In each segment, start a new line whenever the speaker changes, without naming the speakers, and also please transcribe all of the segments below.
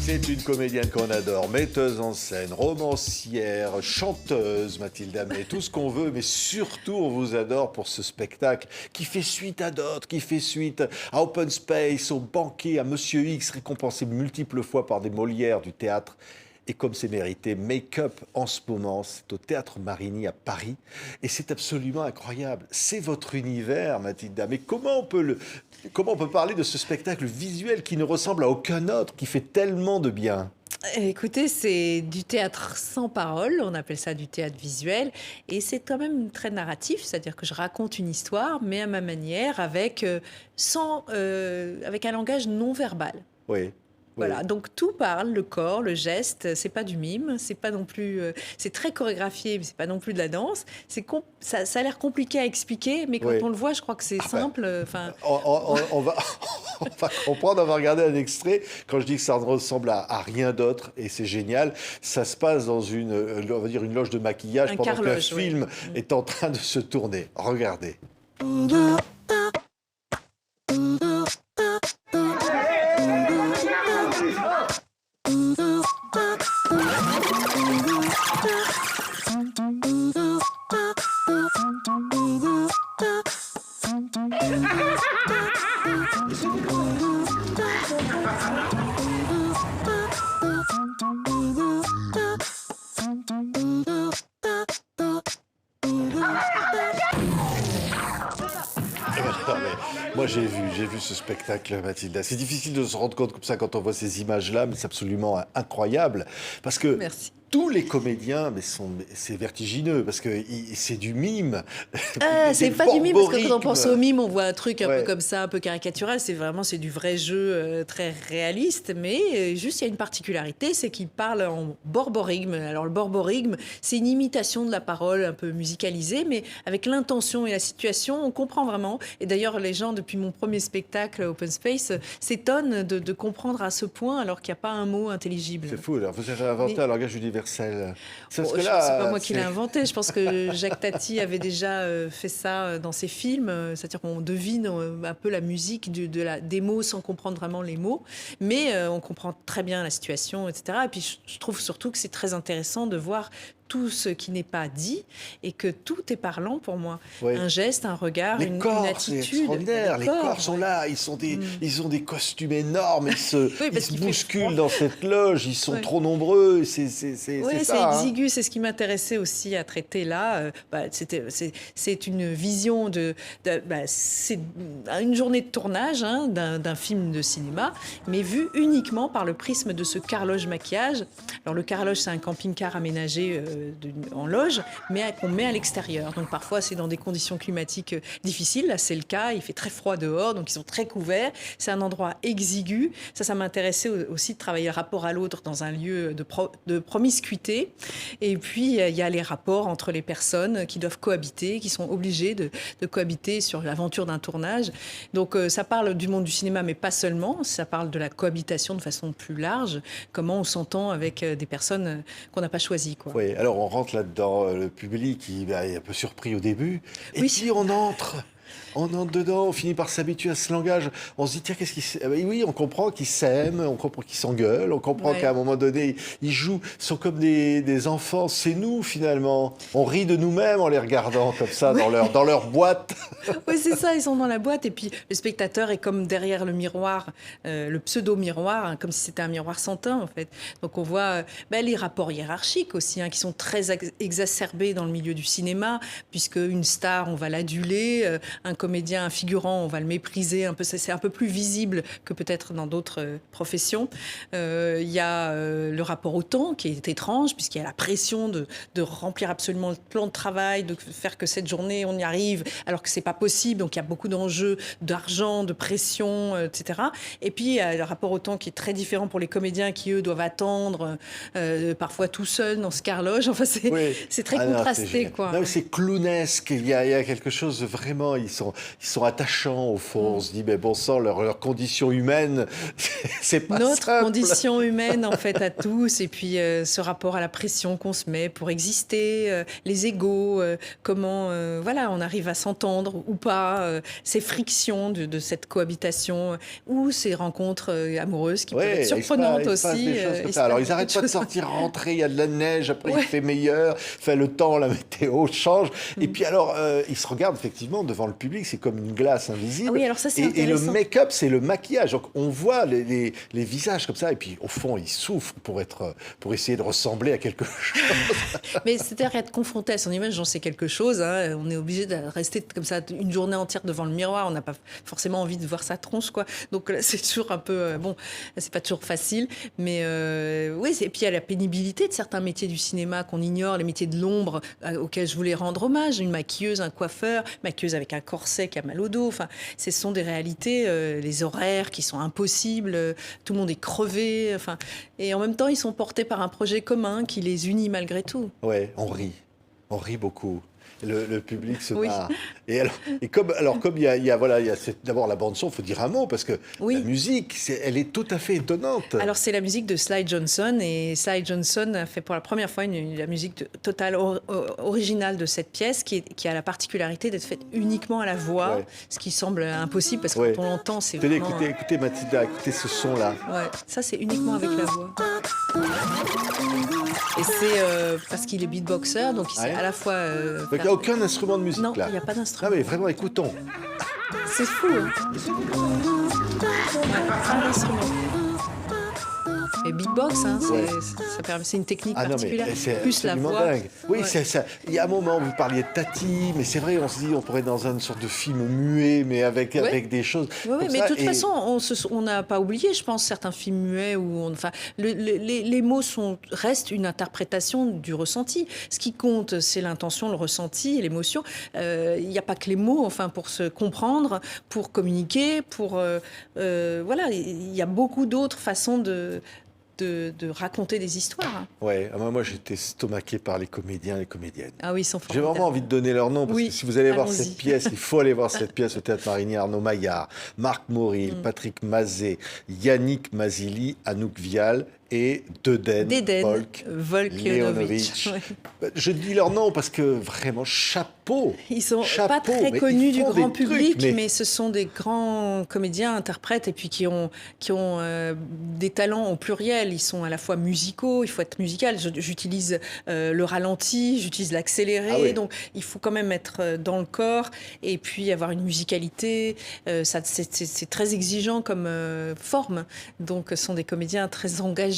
C'est une comédienne qu'on adore, metteuse en scène, romancière, chanteuse, Mathilde Amé, tout ce qu'on veut, mais surtout on vous adore pour ce spectacle qui fait suite à d'autres, qui fait suite à Open Space, au Banquet, à Monsieur X, récompensé multiples fois par des Molières du théâtre. Et comme c'est mérité, Make-up en ce moment, c'est au Théâtre Marigny à Paris. Et c'est absolument incroyable. C'est votre univers, Mathilde. Mais comment on peut parler de ce spectacle visuel qui ne ressemble à aucun autre, qui fait tellement de bien?
Écoutez, c'est du théâtre sans parole, on appelle ça du théâtre visuel, et c'est quand même très narratif, c'est-à-dire que je raconte une histoire, mais à ma manière, avec un langage non verbal.
Oui.
Voilà,
Oui.
donc tout parle, le corps, le geste, c'est pas du mime, c'est pas non plus, c'est très chorégraphié, mais c'est pas non plus de la danse. Ça a l'air compliqué à expliquer, mais quand
Oui.
on le voit, je crois que c'est simple. Enfin,
On va, on va comprendre, on va regarder un extrait. Quand je dis que ça ne ressemble à rien d'autre, et c'est génial, ça se passe dans on va dire une loge de maquillage
un
pendant qu'un
carloge, oui.
film est en train de se tourner. Regardez. Non, mais moi j'ai vu ce spectacle, Mathilda. C'est difficile de se rendre compte comme ça quand on voit ces images-là, mais c'est absolument incroyable. Parce que
Merci.
tous les comédiens, c'est vertigineux, parce que c'est du mime.
C'est
Des
pas du mime, parce que quand on pense
borborigmes.
au mime, on voit un truc un peu
Ouais.
comme ça, un peu caricatural. C'est du vrai jeu très réaliste, mais juste il y a une particularité, c'est qu'il parle en borborigme. Alors le borborigme, c'est une imitation de la parole un peu musicalisée, mais avec l'intention et la situation, on comprend vraiment. Et d'ailleurs, les gens, depuis mon premier spectacle Open Space, s'étonnent de comprendre à ce point, alors qu'il n'y a pas un mot intelligible.
C'est fou, alors vous avez inventé
Mais-
un langage universel. C'est parce
Bon,
que
c'est
là,
pas moi qui l'ai inventé. Je pense que Jacques Tati avait déjà fait ça dans ses films. C'est-à-dire qu'on devine un peu la musique des mots sans comprendre vraiment les mots. Mais on comprend très bien la situation, etc. Et puis je trouve surtout que c'est très intéressant de voir tout ce qui n'est pas dit et que tout est parlant pour moi.
Oui.
Un geste, un regard,
Les
une
corps, c'est
attitude.
extraordinaire. Les corps sont
ouais.
là, ils ont des costumes énormes, ils
parce
se
qu'il fait
bousculent
froid.
dans cette loge, ils sont
Ouais.
trop nombreux. C'est
Oui, c'est
ça. Hein.
exigu, c'est ce qui m'intéressait aussi à traiter là. C'est une vision c'est une journée de tournage d'un film de cinéma, mais vue uniquement par le prisme de ce carloge maquillage. Alors le carloge, c'est un camping-car aménagé en loge, mais qu'on met à l'extérieur. Donc parfois, c'est dans des conditions climatiques difficiles. Là, c'est le cas. Il fait très froid dehors, donc ils sont très couverts. C'est un endroit exigu. Ça m'intéressait aussi de travailler le rapport à l'autre dans un lieu de promiscuité. Et puis, il y a les rapports entre les personnes qui doivent cohabiter, qui sont obligées de cohabiter sur l'aventure d'un tournage. Donc, ça parle du monde du cinéma, mais pas seulement. Ça parle de la cohabitation de façon plus large. Comment on s'entend avec des personnes qu'on n'a pas choisies, quoi.
Oui, alors on rentre là-dedans, le public est un peu surpris au début, et
Oui.
puis on entre. On entre dedans, on finit par s'habituer à ce langage. On se dit, tiens, qu'est-ce qu'ils s'aiment? Oui, on comprend qu'ils s'aiment, on comprend qu'ils s'engueulent, on comprend
Ouais.
qu'à un moment donné, ils jouent, ils sont comme des enfants. C'est nous, finalement. On rit de nous-mêmes en les regardant comme ça, dans leur boîte.
Oui, c'est ça, ils sont dans la boîte et puis le spectateur est comme derrière le miroir, le pseudo-miroir, comme si c'était un miroir sans teint en fait. Donc on voit les rapports hiérarchiques aussi, qui sont très exacerbés dans le milieu du cinéma, puisque une star, on va l'aduler, un comédien, un figurant, on va le mépriser un peu, c'est un peu plus visible que peut-être dans d'autres professions. Il y a le rapport au temps qui est étrange, puisqu'il y a la pression de remplir absolument le plan de travail, de faire que cette journée on y arrive, alors que c'est pas possible. Donc il y a beaucoup d'enjeux d'argent, de pression, etc. Et puis il y a le rapport au temps qui est très différent pour les comédiens qui eux doivent attendre, parfois tout seuls dans ce carloge. Enfin
Oui.
c'est très
Ah non, c'est
contrasté,
génial.
quoi.
Non, mais c'est clownesque. Il y a quelque chose de vraiment. Ils sont ils sont attachants au fond. On se dit, mais bon sang, leur condition humaine, c'est pas
Notre
simple.
condition humaine, en fait, à tous, et puis ce rapport à la pression qu'on se met pour exister, les égos, comment voilà, on arrive à s'entendre ou pas, ces frictions de cette cohabitation, ou ces rencontres amoureuses qui peuvent
Ouais,
être surprenantes
il se passe
aussi.
des choses comme
il se
ça. Alors,
passe
ils n'arrêtent
beaucoup
pas de
choses.
sortir, rentrer, il y a de la neige, après il
Ouais.
fait meilleur, fait le temps, la météo change. Et puis alors, ils se regardent effectivement devant le public, c'est comme une glace invisible.
Ah oui, alors ça, c'est
et le
intéressant.
make-up, c'est le maquillage. Donc, on voit les visages comme ça, et puis au fond, ils souffrent pour essayer de ressembler à quelque chose.
Mais c'est-à-dire être confronté à son image, j'en sais quelque chose. Hein. On est obligé de rester comme ça une journée entière devant le miroir. On n'a pas forcément envie de voir sa tronche, quoi. Donc là, c'est toujours un peu bon. C'est pas toujours facile, mais oui. Et puis il y a la pénibilité de certains métiers du cinéma qu'on ignore, les métiers de l'ombre auxquels je voulais rendre hommage. Une maquilleuse, un coiffeur, maquilleuse avec un corset qui a mal au dos. Enfin, ce sont des réalités, les horaires qui sont impossibles. Tout le monde est crevé. Enfin, et en même temps, ils sont portés par un projet commun qui les unit malgré tout.
Ouais, on rit beaucoup. Le public se
Oui.
marre. Et comme il y a d'abord la bande son, il faut dire un mot parce que
Oui.
la musique, elle est tout à fait étonnante.
Alors, c'est la musique de Sly Johnson. Et Sly Johnson a fait pour la première fois la musique totale originale de cette pièce qui a la particularité d'être faite uniquement à la voix,
Ouais.
ce qui semble impossible parce que
Ouais.
quand on l'entend, c'est
Tenez,
vraiment...
écoutez Mathilda, écoutez ce son-là.
Ouais, ça, c'est uniquement avec la voix. Et c'est parce qu'il est beatboxer, donc il sait
Ouais.
à la fois...
Donc il n'y a aucun instrument de musique
Non,
là.
il n'y a pas
Ah
d'instrument.
mais vraiment, écoutons.
C'est fou, hein. Ouais, pas d'instrument. Et beatbox, hein,
Ouais.
c'est une technique
Ah non,
particulière.
mais c'est
Plus la
absolument
voix.
dingue. Oui,
Ouais.
c'est ça. Il y a un moment où vous parliez de Tati, mais c'est vrai, on se dit, on pourrait être dans une sorte de film muet, mais avec des choses.
Oui,
comme
mais
ça.
de toute
Et-
façon, on n'a pas oublié, je pense, certains films muets où enfin, les mots restent une interprétation du ressenti. Ce qui compte, c'est l'intention, le ressenti, l'émotion. Il n'y a pas que les mots, enfin, pour se comprendre, pour communiquer, voilà, il y a beaucoup d'autres façons de raconter des histoires. Hein.
Ouais, moi j'étais estomaqué par les comédiens et les comédiennes.
Ah oui, ils sont
J'ai
formidables.
vraiment envie de donner leur nom, parce
Oui,
que si vous allez voir
allons-y.
cette pièce, il faut aller voir cette pièce au Théâtre Marigny. Arnaud Maillard, Marc Moril, Patrick Mazet, Yannick Mazzilli, Anouk Vial et Deden
Volkanovich. Ouais.
Je dis leur nom parce que vraiment, chapeau.
Ils sont
Chapeau,
pas très
mais
connus
ils
du
font
grand
des trucs,
public, mais ce sont des grands comédiens, interprètes, et puis qui ont des talents au pluriel. Ils sont à la fois musicaux, il faut être musical. J'utilise le ralenti, j'utilise l'accéléré,
Ah oui.
donc il faut quand même être dans le corps et puis avoir une musicalité. C'est très exigeant comme forme. Donc, ce sont des comédiens très engagés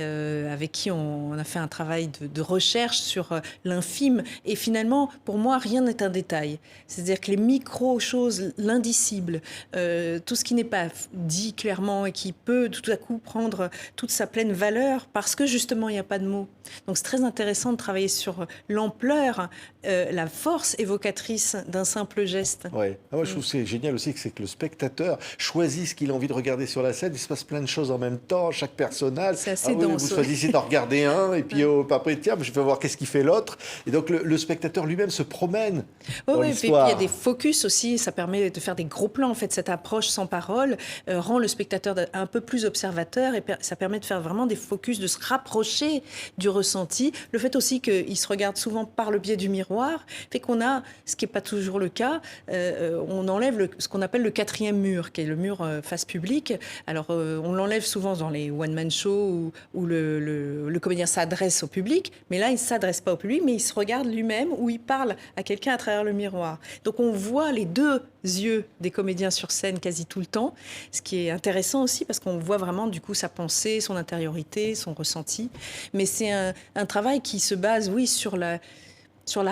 avec qui on a fait un travail de recherche sur l'infime. Et finalement, pour moi, rien n'est un détail. C'est-à-dire que les micro-choses, l'indicible, tout ce qui n'est pas dit clairement et qui peut tout à coup prendre toute sa pleine valeur parce que justement, il n'y a pas de mots. Donc, c'est très intéressant de travailler sur l'ampleur, la force évocatrice d'un simple geste.
Ouais. Ah, moi, je trouve que c'est génial aussi que c'est que le spectateur choisit ce qu'il a envie de regarder sur la scène. Il se passe plein de choses en même temps, chaque personnage.
C'est assez
oui,
dense,
vous
ouais.
choisissez d'en regarder un, et puis après, tiens, je vais voir qu'est-ce qu'il fait l'autre. Et donc, le spectateur lui-même se promène dans
Oui, et puis il
l'histoire.
y a des focus aussi, ça permet de faire des gros plans. En fait, cette approche sans parole rend le spectateur un peu plus observateur et ça permet de faire vraiment des focus, de se rapprocher du ressenti. Le fait aussi qu'il se regarde souvent par le biais du miroir fait qu'on a, ce qui n'est pas toujours le cas, on enlève ce qu'on appelle le quatrième mur, qui est le mur face public. Alors, on l'enlève souvent dans les one-man shows où le comédien s'adresse au public, mais là, il ne s'adresse pas au public, mais il se regarde lui-même ou il parle à quelqu'un à travers le miroir. Donc, on voit les deux yeux des comédiens sur scène quasi tout le temps, ce qui est intéressant aussi parce qu'on voit vraiment du coup sa pensée, son intériorité, son ressenti. Mais c'est un travail qui se base, oui, sur la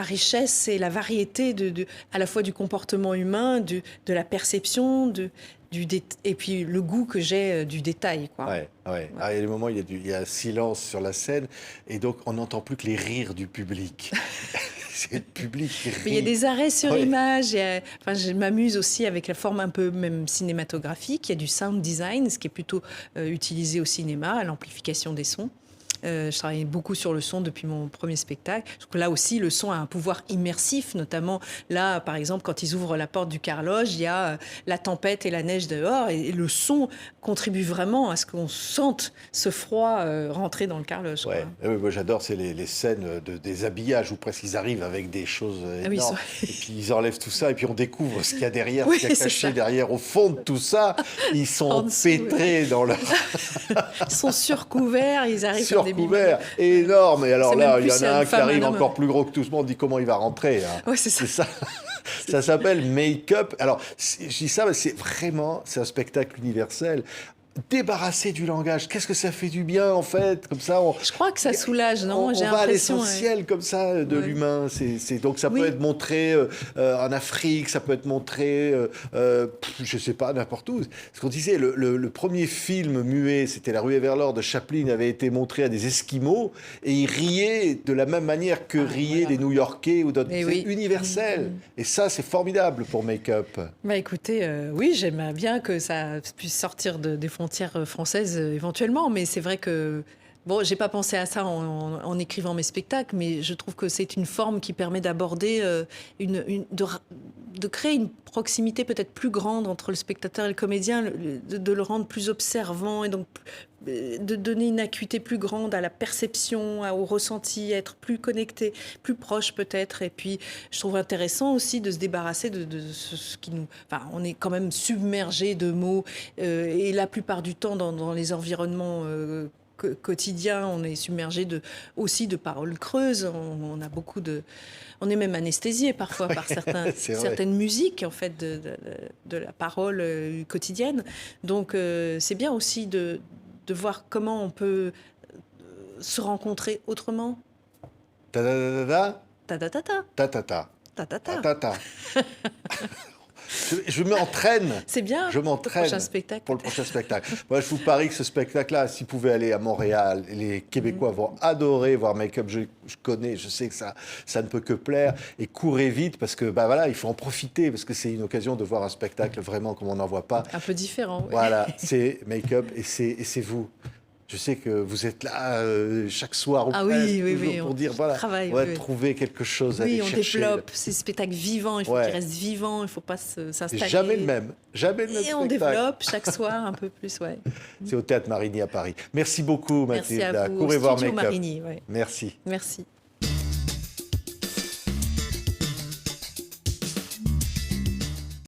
richesse et la variété à la fois du comportement humain, de la perception, et puis le goût que j'ai du détail, quoi.
Ouais. Ah, il y a des moments où il y a un silence sur la scène, et donc on n'entend plus que les rires du public. C'est le public qui rit.
Il y a des arrêts sur
Ouais.
image. Enfin, je m'amuse aussi avec la forme un peu même cinématographique. Il y a du sound design, ce qui est plutôt utilisé au cinéma, à l'amplification des sons. Je travaille beaucoup sur le son depuis mon premier spectacle. Je trouve que là aussi, le son a un pouvoir immersif, notamment là, par exemple, quand ils ouvrent la porte du carloge, il y a la tempête et la neige dehors, et le son contribue vraiment à ce qu'on sente ce froid rentrer dans le carloge.
Ouais.
Quoi.
Moi j'adore, c'est les scènes des habillages où presque ils arrivent avec des choses
Ah oui,
énormes. Et puis ils enlèvent tout ça et puis on découvre ce qu'il y a derrière,
Oui,
ce qu'il y a
c'est
caché
ça.
derrière. Au fond de tout ça, ils sont
En dessous,
pétrés dans leur
Ils sont surcouverts, ils arrivent comme des
surcouvert énorme. Et alors
C'est
là,
même
il y
plus
en a un
une
qui
femme,
arrive
un homme.
encore plus gros que tout le monde. On dit comment il va rentrer. Hein.
Ouais, c'est ça.
C'est ça. Ça s'appelle Make-up. Alors, je dis ça, mais c'est un spectacle universel. Débarrasser du langage, qu'est-ce que ça fait du bien en fait, comme ça.
Je crois que ça soulage, non?
On
J'ai
va à
l'impression.
l'essentiel comme ça de
Ouais.
l'humain. Donc ça peut
Oui.
être montré en Afrique, ça peut être montré, je sais pas, n'importe où. Ce qu'on disait, le premier film muet, c'était La Ruée vers l'or de Chaplin, avait été montré à des Esquimaux et ils riaient de la même manière que riaient
voilà.
les New-Yorkais ou d'autres.
Eh
C'est
oui.
universel. Et ça, c'est formidable pour Make-up.
Bah écoutez, oui, j'aimerais bien que ça puisse sortir des frontières françaises éventuellement, mais c'est vrai que bon, j'ai pas pensé à ça en écrivant mes spectacles, mais je trouve que c'est une forme qui permet d'aborder de créer une proximité peut-être plus grande entre le spectateur et le comédien, de le rendre plus observant et donc de donner une acuité plus grande à la perception, au ressenti, à être plus connecté, plus proche peut-être. Et puis, je trouve intéressant aussi de se débarrasser de ce qui nous... Enfin, on est quand même submergé de mots et la plupart du temps dans les environnements quotidien, on est submergé aussi de paroles creuses. On a beaucoup de... On est même anesthésié parfois par certaines musiques, en fait, de la parole quotidienne. Donc, c'est bien aussi de voir comment on peut se rencontrer autrement.
Ta-da-da-da-da,
Ta-ta-ta-ta.
ta-ta-ta,
Ta-ta-ta.
ta-ta-ta. Je m'entraîne.
C'est bien
Je m'entraîne
pour le prochain spectacle.
pour le prochain spectacle. Moi, je vous parie que ce spectacle-là, s'il pouvait aller à Montréal, les Québécois vont adorer voir Make-up. Je connais, je sais que ça ne peut que plaire. Et courez vite parce que, bah voilà, il faut en profiter parce que c'est une occasion de voir un spectacle vraiment comme on n'en voit pas.
Un peu différent. Oui.
Voilà, c'est Make-up et c'est vous. Je sais que vous êtes là chaque soir ou
Ah
presque,
oui, oui,
toujours
oui,
pour
on
dire voilà,
travaille,
on va
oui.
trouver quelque chose à
Oui,
aller
on
chercher.
développe ces spectacles vivants. Il faut
Ouais.
qu'ils restent vivants. Il ne faut pas s'installer.
Jamais le même
Et on
spectacle.
développe chaque soir un peu plus, ouais.
C'est au Théâtre Marigny à Paris. Merci beaucoup
Merci
Mathilda.
à vous.
Courez
Au
voir
Studio
Make-up.
Marigny, ouais.
Merci.
Merci.